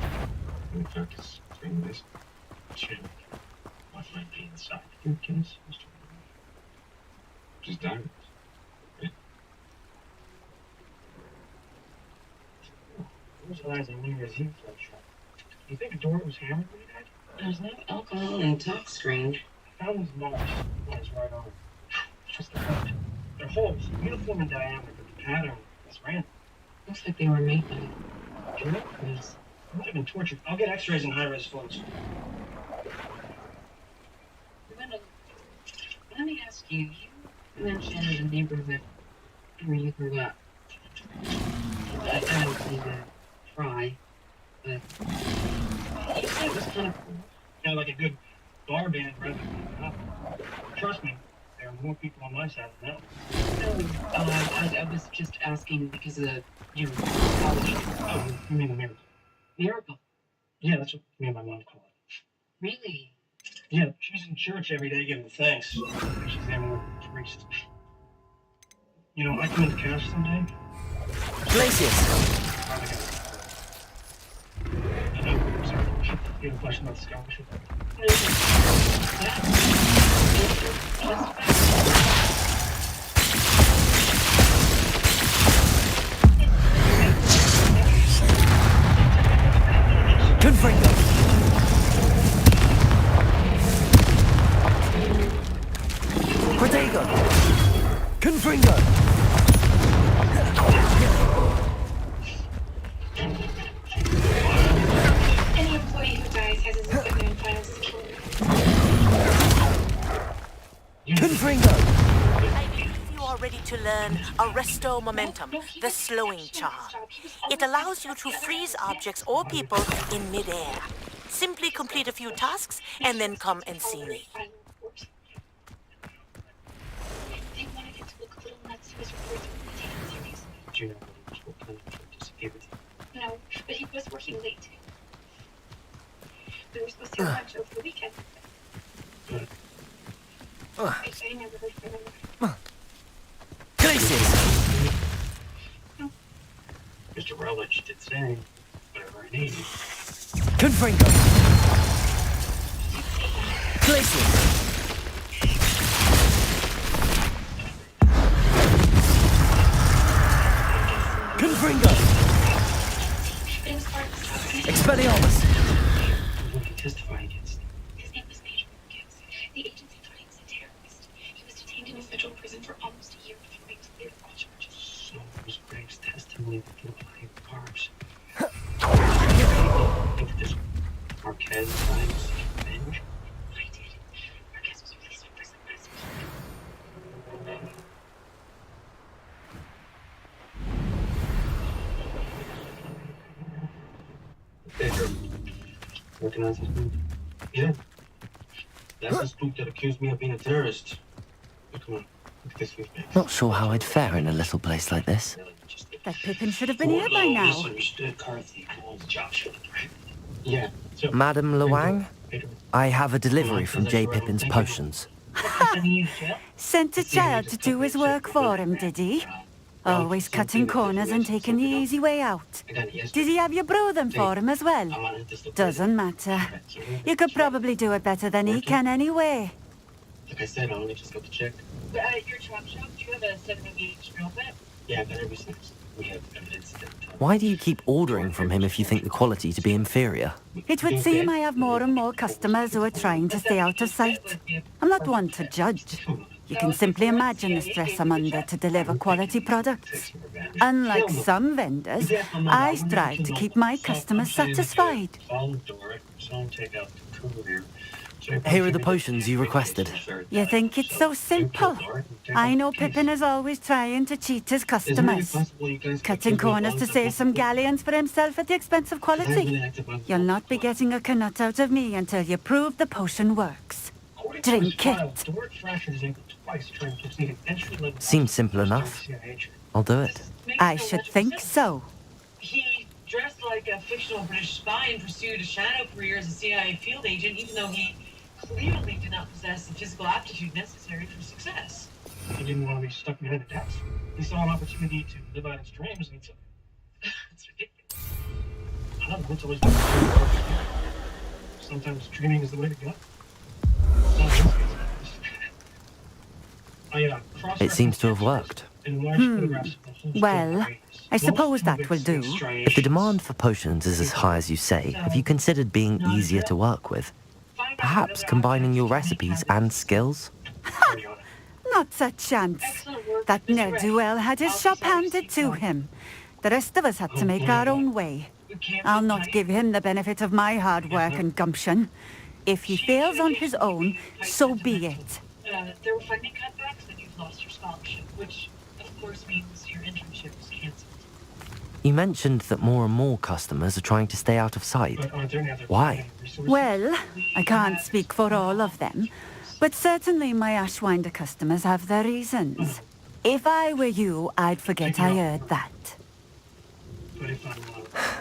In fact, it's been this. Jim, what might be inside your case, Mr. Just diamonds. Right? Those eyes are near as you, Fletcher. You think the door was hammered when you died? There's no alcohol in talk screen. I found these marks on his right arm. Just the front. They're holes, uniform in diameter, but the pattern is random. Looks like they were made by Yes. I might have been tortured. I'll get x-rays and high-res photos. Let me ask you, you mentioned the neighborhood where you grew up. I don't mean to pry, but you said it was kind of cool. Yeah, like a good bar band rather than an opera. Trust me, there are more people on my side than that one. No, I was just asking because of your college. Oh, you mean the miracle? Miracle? Yeah, that's what me and my mom call it. Really? Yeah, she's in church every day giving thanks. She's there more than a priest. I come into cash someday. Glacius! I'm sorry. You have a question about the scholarship? Confringo! Protego! Confringo! Any employee who dies has his equipment and files secured. Confringo! I believe you are ready to learn Arresto Momentum, the slowing charm. It allows you to freeze objects or people in midair. Simply complete a few tasks and then come and see me. They wanted it to look a little nuts. His reports were taken serious. Do you know what he was planning to disappear with you? No, but he was working late. We were supposed to have lunch over the weekend. I never heard from him. Glacius! Mr. Rutledge did say, whatever I need. Confringo! Glacius! Confringo! Expelliarmus! Who can testify against him? His name was Major Morgans. The agency thought he was a terrorist. He was detained in a federal prison for almost a year before he was cleared of all charges. So was Greg's testimony before behind bars. Think that this Marquez time was revenge? I did. Marquez was released from prison last week. Pedro. Recognize his name? Yeah. That's the spook that accused me of being a terrorist. But come on, look at this with me. Not sure how I'd fare in a little place like this. That Pippin should have been here by now. Misunderstood Carthy. Cool job showing. Yeah. So, Madam Luang, Pedro. I have a delivery from J. Pippin's Potions. Sent a child to do his work for him, did he? Always cutting corners and taking the easy way out. Did he have you brew them for him as well? Doesn't matter. You could probably do it better than he can anyway. Like I said, I only just got the check. But at your chop shop, do you have a 70-gauge drill bit? Yeah, I've got everything. We have evidence that... Why do you keep ordering from him if you think the quality to be inferior? It would seem I have more and more customers who are trying to stay out of sight. I'm not one to judge. You can simply imagine the stress I'm under to deliver quality products. Unlike some vendors, I strive to keep my customers satisfied. Here are the potions you requested. You think it's so simple? I know Pippin is always trying to cheat his customers, cutting corners to save some galleons for himself at the expense of quality. You'll not be getting a canut out of me until you prove the potion works. Drink it. Seems simple enough. I'll do it. I should think so. He dressed like a fictional British spy and pursued a shadow career as a CIA field agent, even though he clearly did not possess the physical aptitude necessary for success. He didn't want to be stuck behind a desk. He saw an opportunity to live out his dreams, and he took it. It's ridiculous. I don't know, it's always been sometimes dreaming is the way to go. It seems to have worked. Well, I suppose that will do. If the demand for potions is as high as you say, have you considered being easier to work with? Perhaps combining your recipes and skills? Not a chance. That ne'er-do-well had his shop handed to him. The rest of us had to make our own way. I'll not give him the benefit of my hard work and gumption. If he fails on his own, so be it. There were funding cutbacks and you've lost your scholarship, which of course means your internship was cancelled. You mentioned that more and more customers are trying to stay out of sight. Why? Well, I can't speak for all of them, but certainly my Ashwinder customers have their reasons. If I were you, I'd forget I heard that.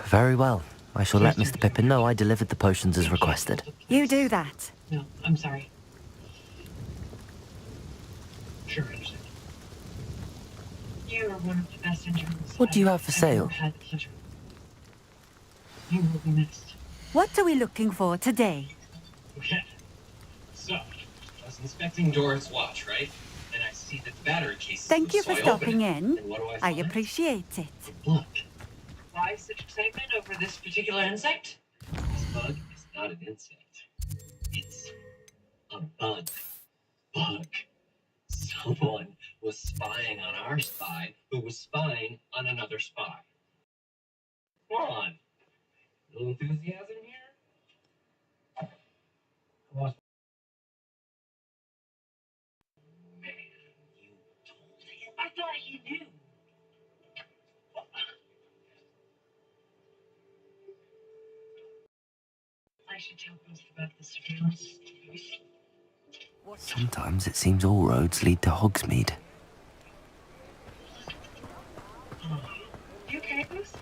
Very well. I shall let Mr. Pippin know I delivered the potions as requested. You do that. No, I'm sorry. Sure, I understand. You are one of the best interns. What do you have for sale? I've had the pleasure. You will be missed. What are we looking for today? Okay. So, I was inspecting Dora's watch, right? And I see that the battery case is Thank you loose, for so I open stopping it. in. And what do I find? appreciate it. Look, Why such excitement over this particular insect? this bug is not an insect. It's a bug. Bug. Someone was spying on our spy who was spying on another spy. Come on. A little enthusiasm here? Man, you told him. I thought he knew. I should tell Bruce about the surveillance. Sometimes it seems all roads lead to Hogsmeade. You okay, Bruce?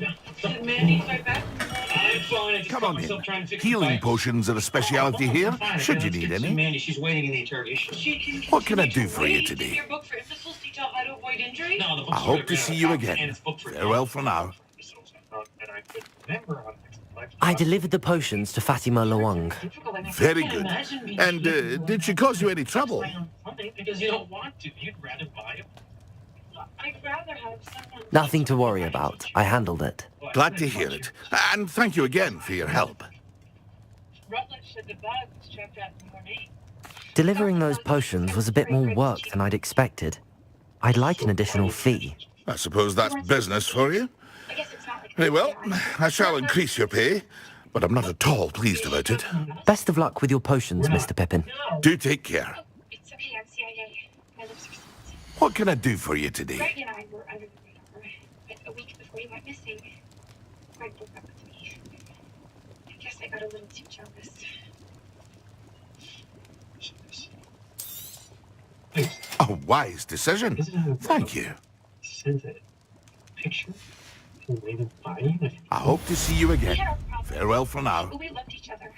Did Mandy fight back? I'm fine. I just Come got on myself in. trying to fix the Healing bike. potions are a speciality here, should you need any. Mandy, she's waiting in the interrogation. She can What can I continue do to for you wait. today? Did your book for imbeciles teach out how to avoid injury? No, the book's I already hope to ran see out you of copies, and again. it's booked for Farewell for now. That I could remember how to fix the bike. I delivered the potions to Fatima Lawang. Very good. And did she cause you any trouble? Because you don't want to. You'd rather buy it. I'd rather have someone... Nothing to worry about. I handled it. Glad to hear it. And thank you again for your help. Rutledge said the bug was checked out in your name. Delivering those potions was a bit more work than I'd expected. I'd like an additional fee. I suppose that's business for you. Very well, I shall increase your pay, but I'm not at all pleased about it. Best of luck with your potions, Mr. Pippin. Do take care. It's okay, I'm CIA. My lips are sealed. What can I do for you today? Greg and I were under the radar, but a week before you went missing, Greg broke up with me. I guess I got a little too jealous. A wise decision. Thank you. Sent a picture to waiting by you. I hope to see you We again. had our problems, Farewell for now. but we loved each other.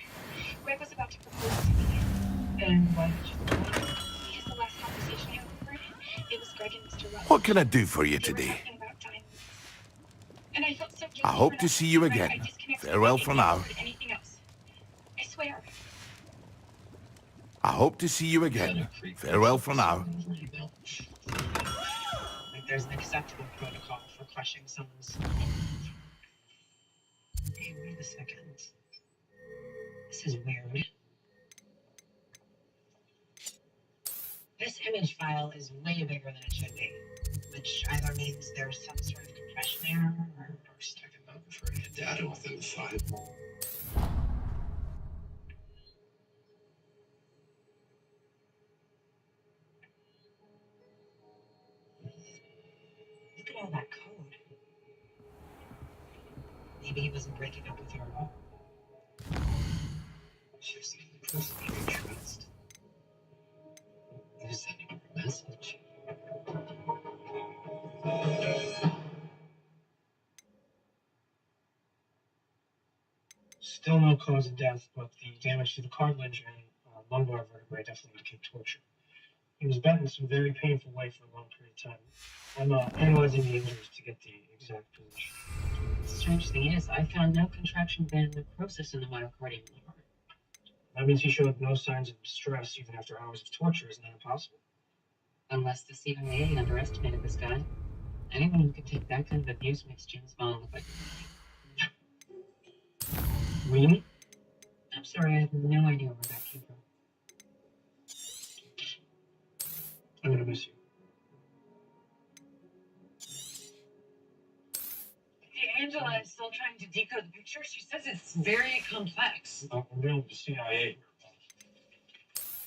Greg was about to propose to me. And why did you... Because the last conversation I overheard, it was Greg and Mr. Rutledge. What can I do for you They were today? talking I hope to see you again. Farewell for now. Anything else? I swear. I hope to see you again. Farewell for now. Like there's an acceptable protocol for crushing someone's. Hey, wait a second. This is weird. This image file is way bigger than it should be, which either means there's some sort of compression error or stuck in mode for any data within the file. Look at all that code. Maybe he wasn't breaking up with her at all. She was the only person he could trust. He was sending her a message. Still no cause of death, but the damage to the cartilage and lumbar vertebrae definitely indicate torture. He was bent in some very painful way for a long period of time. I'm analyzing the images to get the exact position. The strange thing is, I found no contraction band necrosis in the myocardium of the heart. That means he showed no signs of distress even after hours of torture. Isn't that impossible? Unless the CIA underestimated this guy. Anyone who could take that kind of abuse makes James Bond look like a really? I'm sorry, I have no idea where that came from. I'm gonna miss you. Hey, Angela is still trying to decode the picture. She says it's very complex. I'm dealing with the CIA here.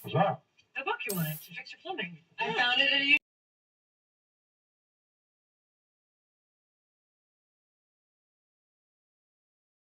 What's up? The book you wanted to fix your plumbing. I found it at a